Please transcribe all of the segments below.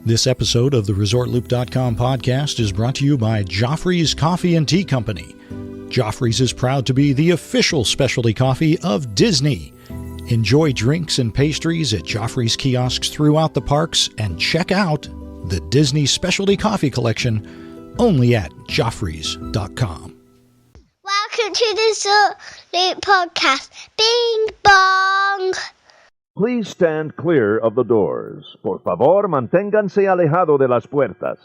This episode of the ResortLoop.com podcast is brought to you by Joffrey's Coffee and Tea Company. Joffrey's is proud to be the official specialty coffee of Disney. Enjoy drinks and pastries at Joffrey's kiosks throughout the parks and check out the Disney Specialty Coffee Collection only at Joffreys.com. Welcome to the ResortLoop podcast. Bing bong! Please stand clear of the doors. Por favor, manténganse alejado de las puertas.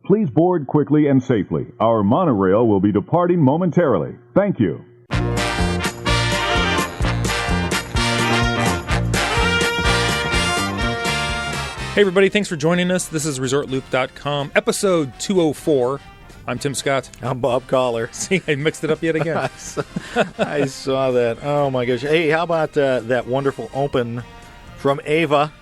Please board quickly and safely. Our monorail will be departing momentarily. Thank you. Hey everybody, thanks for joining us. This is ResortLoop.com, episode 204. I'm Tim Scott. I'm Bob Collar. See, I mixed it up yet again. I saw that. Oh my gosh. Hey, how about that wonderful open from Ava?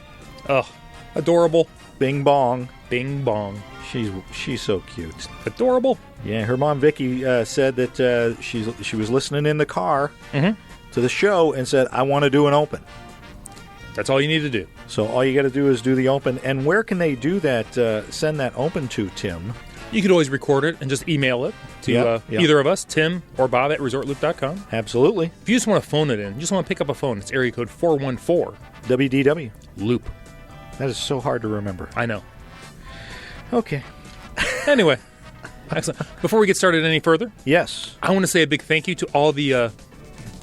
Oh, adorable. Bing bong. Bing bong. She's so cute. Adorable. Yeah, her mom Vicky said that she was listening in the car to the show and said, I want to do an open. That's all you need to do. So all you got to do is do the open. And where can they do that? Send that open to, Tim? You could always record it and just email it to either of us, Tim or Bob at ResortLoop.com. Absolutely. If you just want to phone it in, you just want to pick up a phone, it's area code 414 WDW. Loop. That is so hard to remember. I know. Okay. Anyway, excellent. Before we get started any further, yes, I want to say a big thank you to all the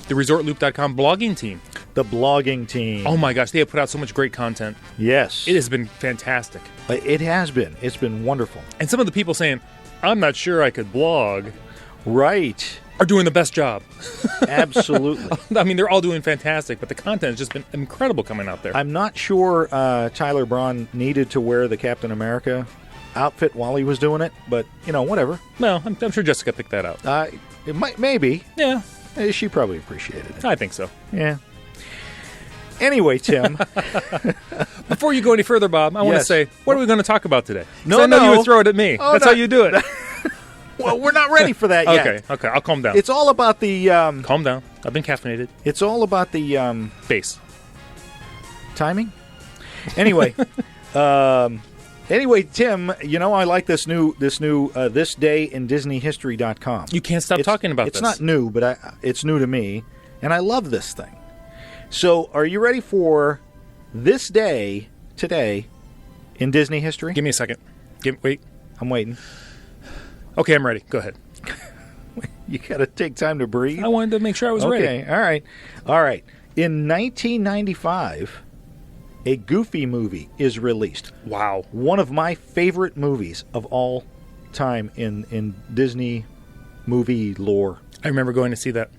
ResortLoop.com blogging team. The blogging team. Oh my gosh, they have put out so much great content. Yes. It has been fantastic. It has been. It's been wonderful. And some of the people saying, I'm not sure I could blog. Right. Are doing the best job. Absolutely. I mean, they're all doing fantastic, but the content has just been incredible coming out there. I'm not sure Tyler Braun needed to wear the Captain America outfit while he was doing it, but, whatever. Well, I'm sure Jessica picked that out. It might, maybe. Yeah. She probably appreciated it. I think so. Yeah. Anyway, Tim. Before you go any further, Bob, I want to say, what are we going to talk about today? No, I know you would throw it at me. That's how you do it. Well, we're not ready for that yet. Okay, I'll calm down. It's all about the... calm down. I've been caffeinated. It's all about the... Bass. Timing? Anyway. Anyway, Tim, I like this new This Day in DisneyHistory.com. You can't stop talking about this. It's not new, but it's new to me, and I love this thing. So, are you ready for this day today in Disney history? Give me a second. Wait. I'm waiting. Okay, I'm ready. Go ahead. You got to take time to breathe. I wanted to make sure I was ready. Okay, all right. In 1995, a Goofy movie is released. Wow. One of my favorite movies of all time in Disney movie lore. I remember going to see that.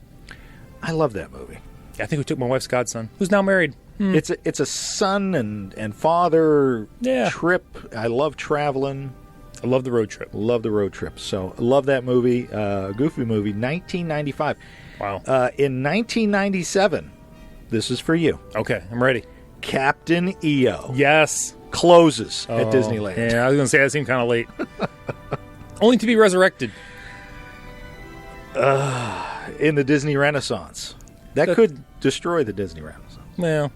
I love that movie. I think we took my wife's godson, who's now married. It's a son and father trip. I love traveling. I love the road trip. Love the road trip. So I love that movie, Goofy movie, 1995. Wow. In 1997, this is for you. Okay, I'm ready. Captain EO. Yes. Closes at Disneyland. Yeah, I was going to say that seemed kind of late. Only to be resurrected. In the Disney Renaissance. That could destroy the Disney Renaissance. Well.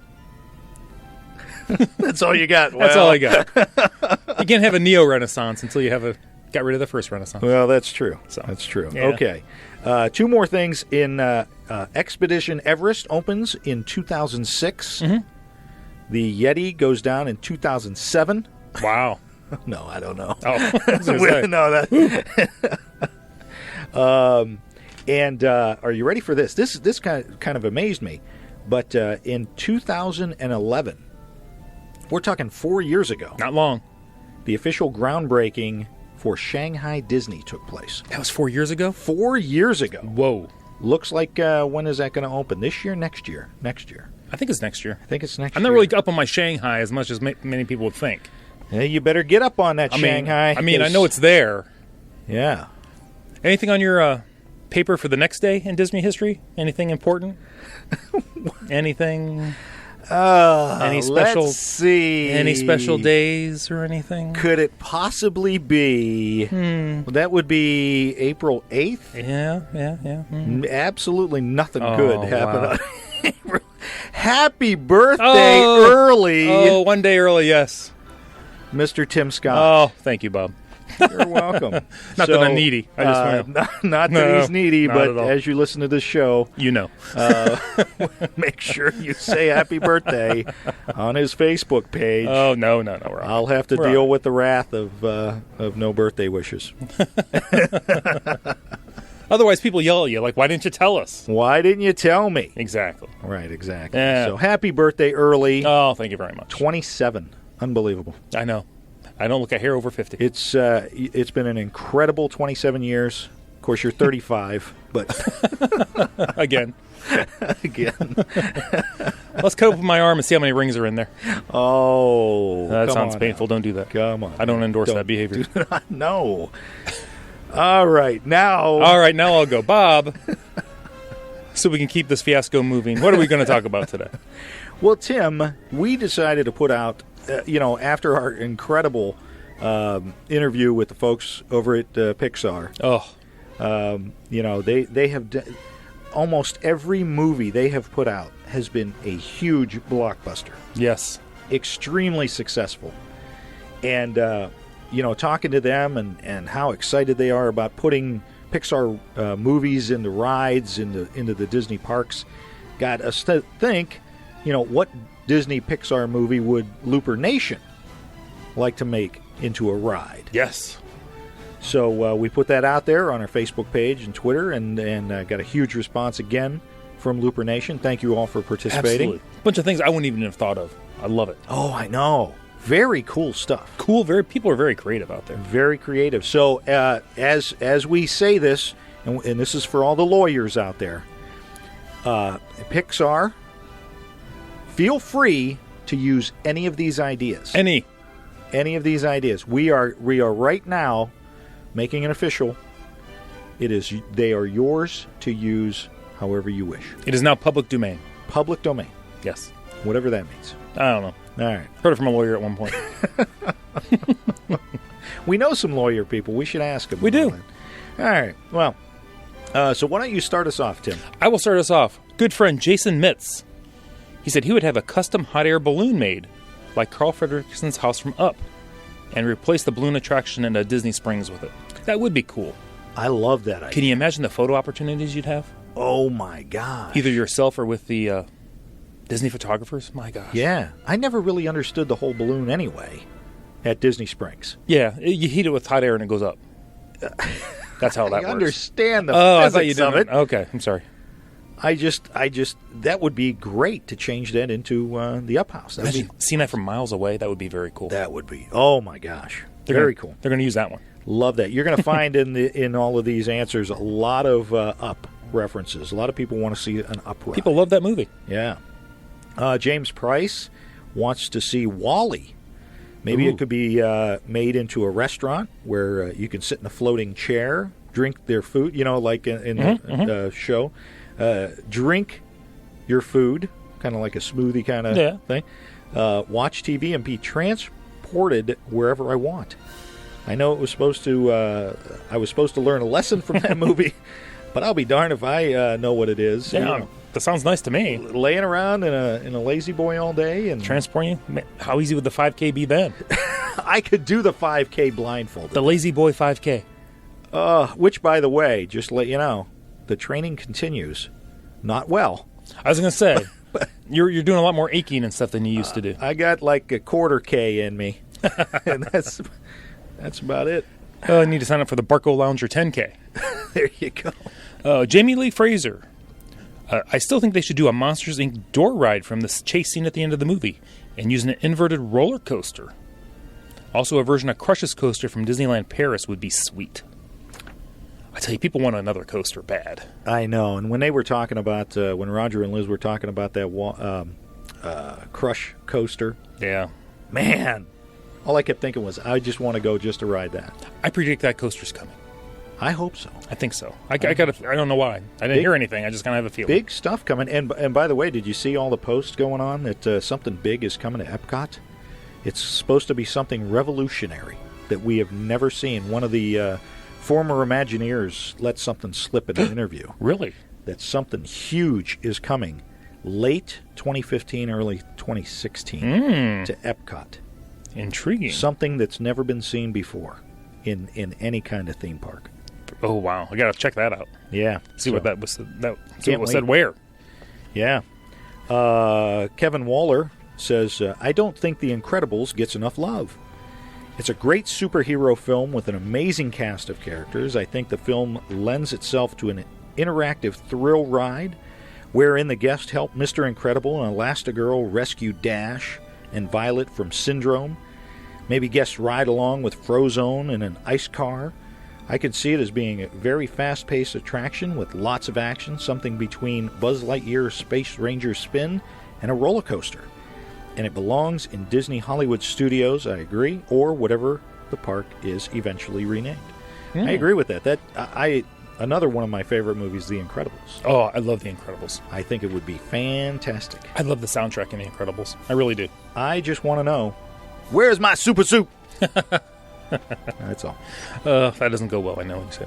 That's all you got. That's all I got. You can't have a neo-Renaissance until you got rid of the first Renaissance. Well, that's true. So, that's true. Yeah. Okay. Two more things. In Expedition Everest opens in 2006. Mm-hmm. The Yeti goes down in 2007. Wow. No, I don't know. Oh, no, that. And are you ready for this? This kind of amazed me. But in 2011, we're talking 4 years ago. Not long. The official groundbreaking for Shanghai Disney took place. That was 4 years ago? 4 years ago. Whoa. Looks like, when is that going to open? This year? Next year? Next year. I think it's next year. I think it's next year. I'm not really up on my Shanghai as much as many people would think. Yeah, you better get up on that Shanghai. I know it's there. Yeah. Anything on your paper for the next day in Disney history? Anything important? Anything? Any special? Let's see. Any special days or anything? Could it possibly be? Well, that would be April 8th. Yeah. Absolutely nothing good happened on April. Happy birthday early. Oh, one day early, yes. Mr. Tim Scott. Oh, thank you, Bob. You're welcome. Not that I'm needy. I just not that he's needy, not but at all. as you listen to this show, you know. make sure you say happy birthday on his Facebook page. Oh, no. We're all right. I'll have to We're all deal right. with the wrath of no birthday wishes. Otherwise, people yell at you, like, why didn't you tell us? Why didn't you tell me? Exactly. Right, exactly. Yeah. So happy birthday early. Oh, thank you very much. 27. Unbelievable. I know. I don't look a hair over 50. It's been an incredible 27 years. Of course, you're 35, but Again. again. Let's cut open my arm and see how many rings are in there. Oh, That come sounds on painful. now. Don't do that. Come on. I don't endorse that behavior. Do not, no. All right, now. All right, now I'll go. Bob, so we can keep this fiasco moving. What are we going to talk about today? Well, Tim, we decided to put out, after our incredible interview with the folks over at Pixar. Oh, They have almost every movie they have put out has been a huge blockbuster, yes. extremely successful, and talking to them and how excited they are about putting Pixar movies into rides into the Disney parks got us to think, what Disney Pixar movie would Looper Nation like to make into a ride? Yes. So we put that out there on our Facebook page and Twitter, and got a huge response again from Looper Nation. Thank you all for participating. Absolutely. Bunch of things I wouldn't even have thought of. I love it. Oh, I know. Very cool stuff. Cool. People are very creative out there. Very creative. So as we say this, and this is for all the lawyers out there, Pixar, feel free to use any of these ideas. Any of these ideas. We are right now making it official. They are yours to use however you wish. It is now public domain. Public domain, Yes. whatever that means. I don't know. All right. Heard it from a lawyer at one point. We know some lawyer people. We should ask them. We do. All right. Well, so why don't you start us off, Tim? I will start us off. Good friend Jason Mitz. He said he would have a custom hot air balloon made, like Carl Fredrickson's house from Up, and replace the balloon attraction in Disney Springs with it. That would be cool. I love that idea. Can you imagine the photo opportunities you'd have? Oh, my gosh. Either yourself or with the Disney photographers? My gosh. Yeah. I never really understood the whole balloon anyway at Disney Springs. Yeah, you heat it with hot air and it goes up. That's how that I works. understand the Oh, I physics thought you of didn't. it. Okay, I'm sorry. I just, that would be great to change that into the Up House. Imagine seeing that from miles away. That would be very cool. That would be, oh my gosh. Very cool. They're going to use that one. Love that. You're going to find in all of these answers a lot of Up references. A lot of people want to see an Up ride. People love that movie. Yeah. James Price wants to see Wall-E. Maybe it could be made into a restaurant where you can sit in a floating chair, drink their food, like in the show. Drink your food, kind of like a smoothie kind of thing. Watch TV and be transported wherever I want. I know it was supposed to. I was supposed to learn a lesson from that movie, but I'll be darned if I know what it is. Yeah, that sounds nice to me. Laying around in a lazy boy all day and Transport you? How easy would the 5K be then? I could do the 5K blindfolded. The Lazy Boy 5K. Which, by the way, just to let you know, the training continues. Not well. I was going to say, you're doing a lot more aching and stuff than you used to do. I got like a quarter K in me, and that's about it. I need to sign up for the Barco Lounger 10K. There you go. Jamie Lee Fraser. I still think they should do a Monsters, Inc. door ride from the chase scene at the end of the movie and use an inverted roller coaster. Also, a version of Crush's coaster from Disneyland Paris would be sweet. I tell you, people want another coaster bad. I know. And when they were talking about, when Roger and Liz were talking about that Crush coaster, Yeah. man, all I kept thinking was, I just want to go just to ride that. I predict that coaster's coming. I hope so. I think so. I don't know why. I didn't hear anything. I just kind of have a feeling. Big stuff coming. And by the way, did you see all the posts going on that something big is coming to Epcot? It's supposed to be something revolutionary that we have never seen. One of the former Imagineers let something slip in an interview. Really? That something huge is coming late 2015, early 2016 to Epcot. Intriguing. Something that's never been seen before in any kind of theme park. Oh, wow. I got to check that out. Yeah. See what that was. See what was wait. said where. Yeah. Kevin Waller says, I don't think The Incredibles gets enough love. It's a great superhero film with an amazing cast of characters. I think the film lends itself to an interactive thrill ride wherein the guests help Mr. Incredible and Elastigirl rescue Dash and Violet from Syndrome. Maybe guests ride along with Frozone in an ice car. I can see it as being a very fast-paced attraction with lots of action, something between Buzz Lightyear's Space Ranger spin and a roller coaster. And it belongs in Disney Hollywood Studios, I agree, or whatever the park is eventually renamed. I agree with that. Another one of my favorite movies, The Incredibles. Oh, I love The Incredibles. I think it would be fantastic. I love the soundtrack in The Incredibles. I really do. I just want to know, where's my super soup? That's all. That doesn't go well. I know you say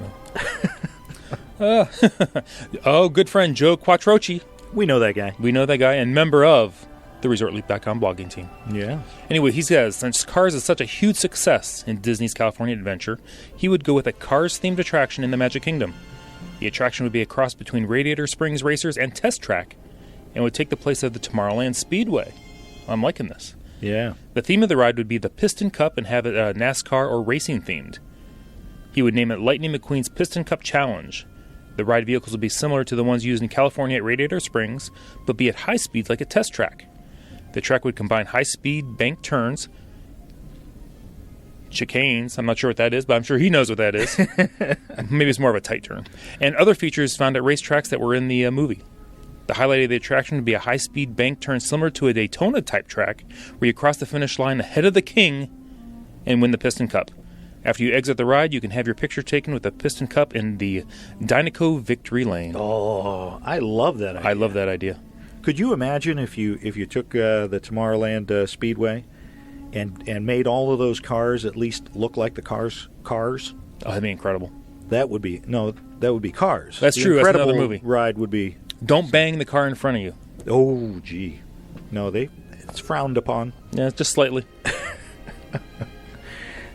no. Good friend Joe Quattrochi. We know that guy. We know that guy and member of the ResortLoop.com blogging team. Yeah. Anyway, he says, since Cars is such a huge success in Disney's California Adventure, he would go with a Cars-themed attraction in the Magic Kingdom. The attraction would be a cross between Radiator Springs Racers and Test Track, and would take the place of the Tomorrowland Speedway. I'm liking this. Yeah. The theme of the ride would be the Piston Cup and have it NASCAR or racing themed. He would name it Lightning McQueen's Piston Cup Challenge. The ride vehicles would be similar to the ones used in California at Radiator Springs, but be at high speeds like a test track. The track would combine high-speed bank turns, chicanes, I'm not sure what that is, but I'm sure he knows what that is. Maybe it's more of a tight turn. And other features found at racetracks that were in the movie. The highlight of the attraction would be a high-speed bank turn similar to a Daytona-type track, where you cross the finish line ahead of the king and win the Piston Cup. After you exit the ride, you can have your picture taken with the Piston Cup in the Dinosaur Victory Lane. Oh, I love that idea. I love that idea. Could you imagine if you took the Tomorrowland Speedway and made all of those cars at least look like the cars? Oh, that'd be incredible. That would be Cars. That's the true. That's Incredible another movie. Ride would be. Don't bang the car in front of you. Oh, gee, no, it's frowned upon. Yeah, just slightly.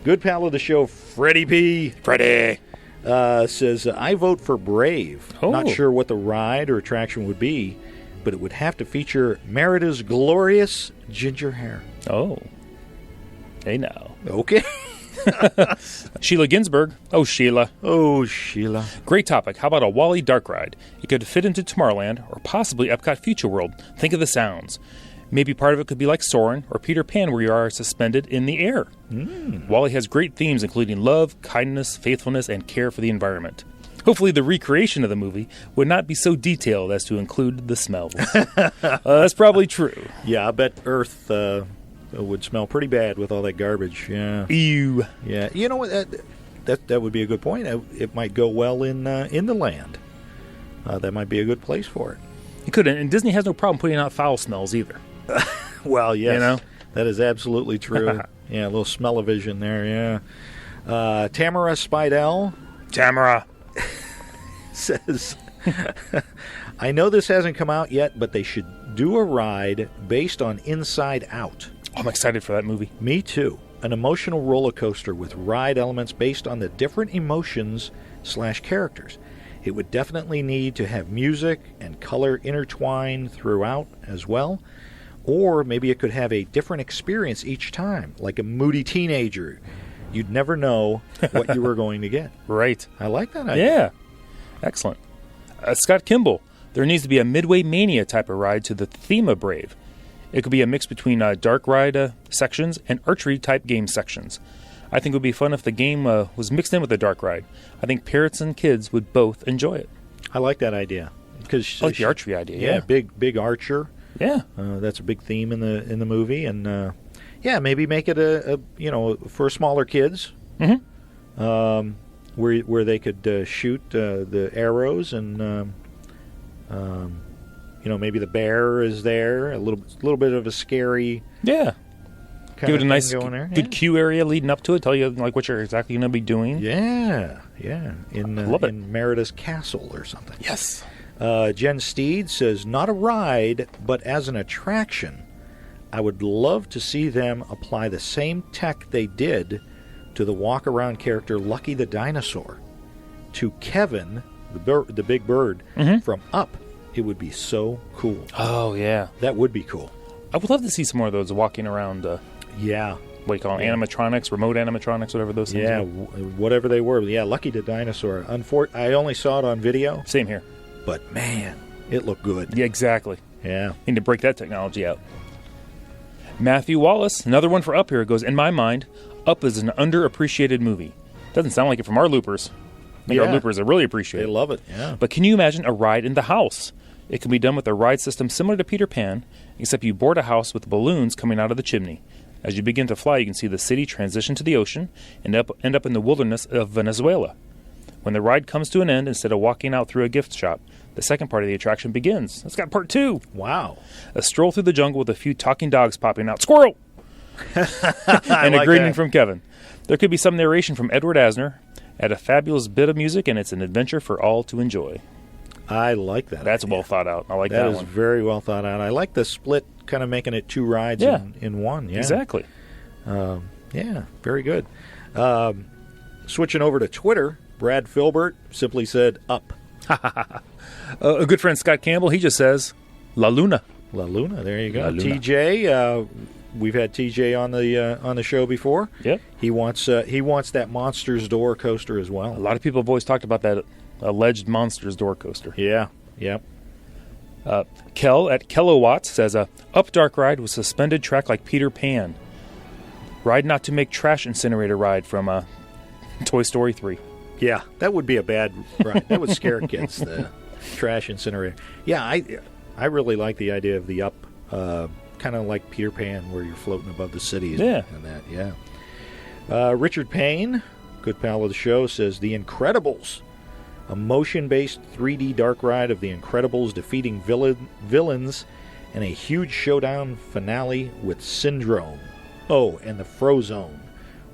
Good pal of the show, Freddie P. Freddie says, I vote for Brave. Oh. Not sure what the ride or attraction would be, but it would have to feature Merida's glorious ginger hair. Oh. Hey now. Okay. Sheila Ginsburg. Oh, Sheila. Oh, Sheila. Great topic. How about a Wall-E dark ride? It could fit into Tomorrowland or possibly Epcot Future World. Think of the sounds. Maybe part of it could be like Soarin' or Peter Pan, where you are suspended in the air. Wall-E has great themes, including love, kindness, faithfulness, and care for the environment. Hopefully the recreation of the movie would not be so detailed as to include the smells. That's probably true. Yeah, I bet Earth would smell pretty bad with all that garbage. Yeah. Ew. Yeah. You know what? That would be a good point. It might go well in the land. That might be a good place for it. It could, and Disney has no problem putting out foul smells either. Well, yes. You know? That is absolutely true. Yeah, a little smell-o-vision there, yeah. Tamara Spidell Tamara says, I know this hasn't come out yet, but they should do a ride based on Inside Out. I'm excited for that movie. Me too. An emotional roller coaster with ride elements based on the different emotions/characters. It would definitely need to have music and color intertwined throughout as well. Or maybe it could have a different experience each time, like a moody teenager. You'd never know what you were going to get. Right. I like that idea. Yeah. Excellent. Scott Kimball. There needs to be a Midway Mania type of ride to the theme of Brave. It could be a mix between dark ride sections and archery type game sections. I think it would be fun if the game was mixed in with the dark ride. I think parents and kids would both enjoy it. I like that idea. Because I like the archery idea. Yeah, big archer. Yeah. That's a big theme in the movie, and maybe make it a for smaller kids. Mm-hmm. Where they could shoot the arrows, and maybe the bear is there. A little bit of a scary. Yeah. Give it a nice, good yeah. queue area leading up to it. Tell you what you're exactly going to be doing. Yeah. In love it. Merida's castle or something. Yes. Jen Steed says, not a ride, but as an attraction. I would love to see them apply the same tech they did to the walk-around character Lucky the Dinosaur. To Kevin, the big bird, from Up. It would be so cool. Oh, yeah. That would be cool. I would love to see some more of those walking around, Yeah. what do you call them, animatronics, remote animatronics, whatever those things Yeah, are. whatever they were. Yeah, Lucky the Dinosaur. I only saw it on video, Same here. but man, it looked good. Yeah, exactly. Yeah. Need to break that technology out. Matthew Wallace, another one for Up here, goes, in my mind, Up is an underappreciated movie. Doesn't sound like it from our loopers. I think our loopers are really appreciate They it. love it, yeah. But can you imagine a ride in the house? It can be done with a ride system similar to Peter Pan, except you board a house with balloons coming out of the chimney. As you begin to fly, you can see the city transition to the ocean and end up in the wilderness of Venezuela. When the ride comes to an end, instead of walking out through a gift shop, the second part of the attraction begins. It's got part 2. Wow. A stroll through the jungle with a few talking dogs popping out. Squirrel! And a greeting from Kevin. There could be some narration from Edward Asner. Add a fabulous bit of music, and it's an adventure for all to enjoy. I like that. That's idea. well thought out. I like That that is one. very well thought out. I like the split, kind of making it 2 rides in one. Yeah. Exactly. Yeah, very good. Switching over to Twitter, Brad Filbert simply said, Up. A good friend, Scott Campbell, he just says, La Luna. La Luna, there you go. La Luna. TJ, we've had TJ on the show before. Yep. He wants that Monsters door coaster as well. A lot of people have always talked about that alleged Monsters door coaster. Yeah. Yep. Kel at Kellowatts says, Up dark ride with suspended track like Peter Pan. Ride not to make trash incinerator ride from Toy Story 3. Yeah, that would be a bad ride. That would scare kids. The trash incinerator. Yeah, I really like the idea of the Up, kind of like Peter Pan, where you're floating above the cities. Yeah. And that. Yeah. Richard Payne, good pal of the show, says The Incredibles, a motion-based 3D dark ride of The Incredibles defeating villains in a huge showdown finale with Syndrome. Oh, and the Frozone.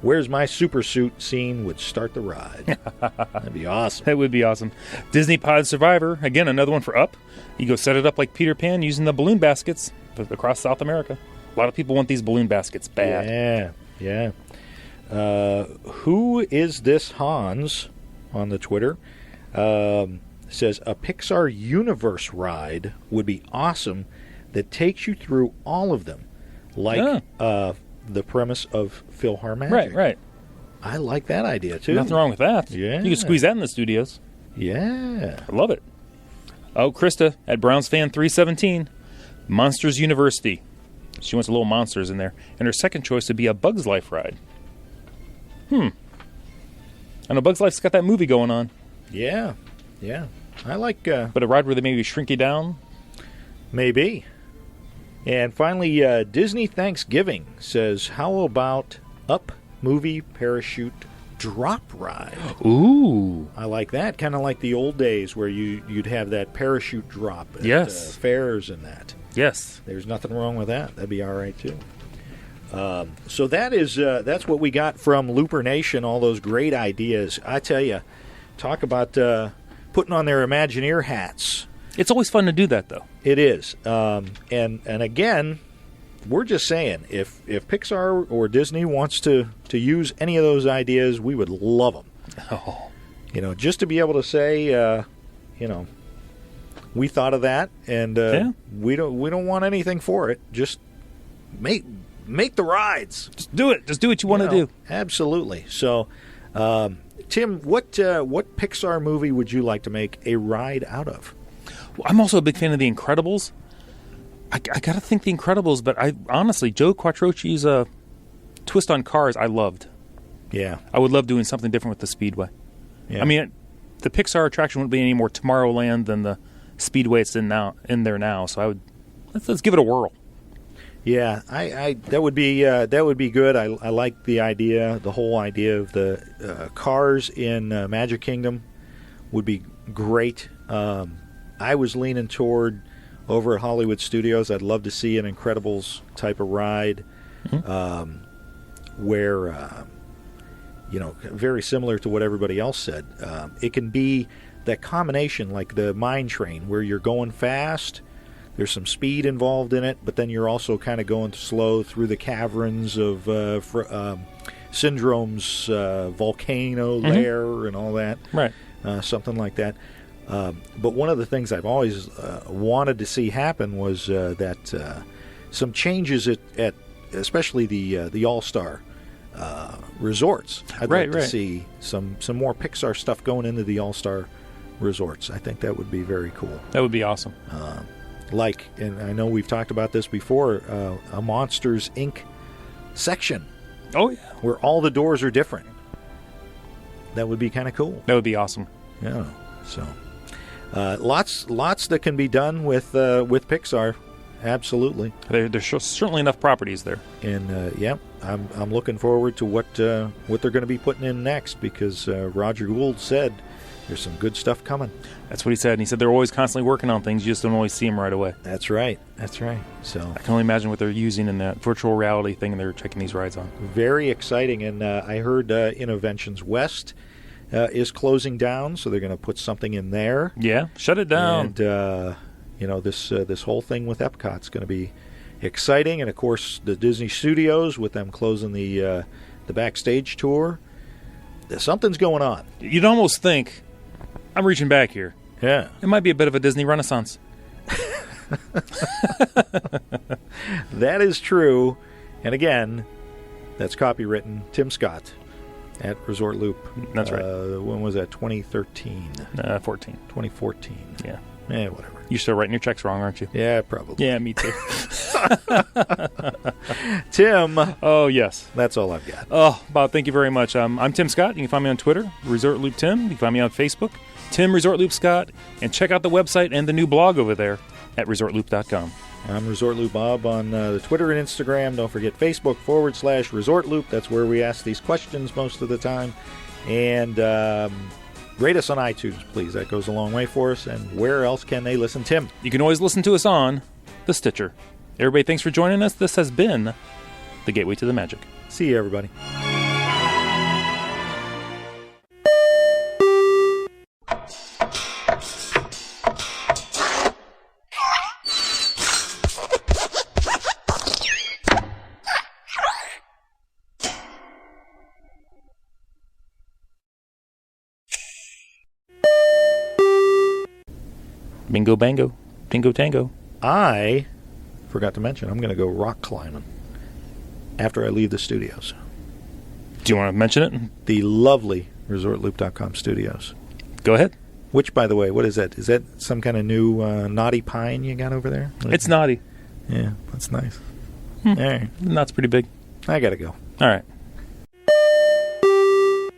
Where's my super suit scene would start the ride. That'd be awesome. That would be awesome. Disney Pod Survivor, again, another one for Up. You go set it up like Peter Pan using the balloon baskets across South America. A lot of people want these balloon baskets bad. Yeah. Who is this Hans on the Twitter? Says a Pixar Universe ride would be awesome that takes you through all of them. Like the premise of PhilharMagic. Right. I like that idea, too. Nothing wrong with that. Yeah. You can squeeze that in the studios. Yeah. I love it. Oh, Krista at Browns Fan 317. Monsters University. She wants a little monsters in there. And her second choice would be a Bug's Life ride. I know Bug's Life's got that movie going on. Yeah. I like... But a ride where they maybe shrink you down? Maybe. And finally, Disney Thanksgiving says, how about Up movie parachute drop ride? Ooh. I like that. Kind of like the old days where you'd have that parachute drop at Yes. fairs and that. Yes. There's nothing wrong with that. That'd be all right, too. So that's what we got from Looper Nation, all those great ideas. I tell you, talk about putting on their Imagineer hats. It's always fun to do that, though. It is. And again, we're just saying, if Pixar or Disney wants to use any of those ideas, we would love them. Oh. Just to be able to say, we thought of that, and we don't want anything for it. Just make the rides. Just do it. Just do what you want to do. Absolutely. So, Tim, what Pixar movie would you like to make a ride out of? Well, I'm also a big fan of The Incredibles. I got to think The Incredibles, but honestly, Joe Quattrocchi's twist on cars, I loved. Yeah. I would love doing something different with the Speedway. Yeah. I mean, the Pixar attraction wouldn't be any more Tomorrowland than the Speedway it's in there now. So let's give it a whirl. Yeah, I that would be good. I like the whole idea of the cars in Magic Kingdom would be great. I was leaning toward over at Hollywood Studios. I'd love to see an Incredibles type of ride, where very similar to what everybody else said. It can be that combination, like the Mine Train, where you're going fast. There's some speed involved in it, but then you're also kind of going slow through the caverns of Syndrome's volcano lair and all that. Right. Something like that. But one of the things I've always wanted to see happen was that some changes at especially the All-Star resorts. I'd like to see some more Pixar stuff going into the All-Star resorts. I think that would be very cool. That would be awesome. And I know we've talked about this before, a Monsters, Inc. section. Oh, yeah. Where all the doors are different. That would be kind of cool. That would be awesome. Yeah. So, lots that can be done with Pixar. Absolutely. There's certainly enough properties there. And yeah, I'm looking forward to what they're going to be putting in next, because Roger Gould said there's some good stuff coming. That's what he said. And he said they're always constantly working on things. You just don't always see them right away. That's right. So I can only imagine what they're using in that virtual reality thing they're taking these rides on. Very exciting. And I heard Innoventions West is closing down, so they're going to put something in there. Yeah, shut it down. And this whole thing with Epcot's going to be exciting. And of course, the Disney Studios, with them closing the backstage tour, something's going on. You'd almost think, I'm reaching back here. Yeah. It might be a bit of a Disney Renaissance. That is true. And again, that's copywritten Tim Scott at Resort Loop. That's right. When was that? 2013? 14. 2014. Yeah. Whatever. You're still writing your checks wrong, aren't you? Yeah, probably. Yeah, me too. Tim. Oh, yes. That's all I've got. Oh, Bob, thank you very much. I'm Tim Scott. You can find me on Twitter, Resort Loop Tim. You can find me on Facebook, Tim Resort Loop Scott. And check out the website and the new blog over there at ResortLoop.com. I'm Resort Loop Bob on the Twitter and Instagram. Don't forget Facebook /Resort Loop. That's where we ask these questions most of the time. And rate us on iTunes, please. That goes a long way for us. And where else can they listen, Tim? You can always listen to us on the Stitcher. Everybody, thanks for joining us. This has been the Gateway to the Magic. See you, everybody. Bingo bango. Bingo tango. I forgot to mention, I'm going to go rock climbing after I leave the studios. Do you want to mention it? The lovely ResortLoop.com studios. Go ahead. Which, by the way, what is that? Is that some kind of new knotty pine you got over there? It's knotty. Yeah, that's nice. All right. Knot's pretty big. I got to go. All right.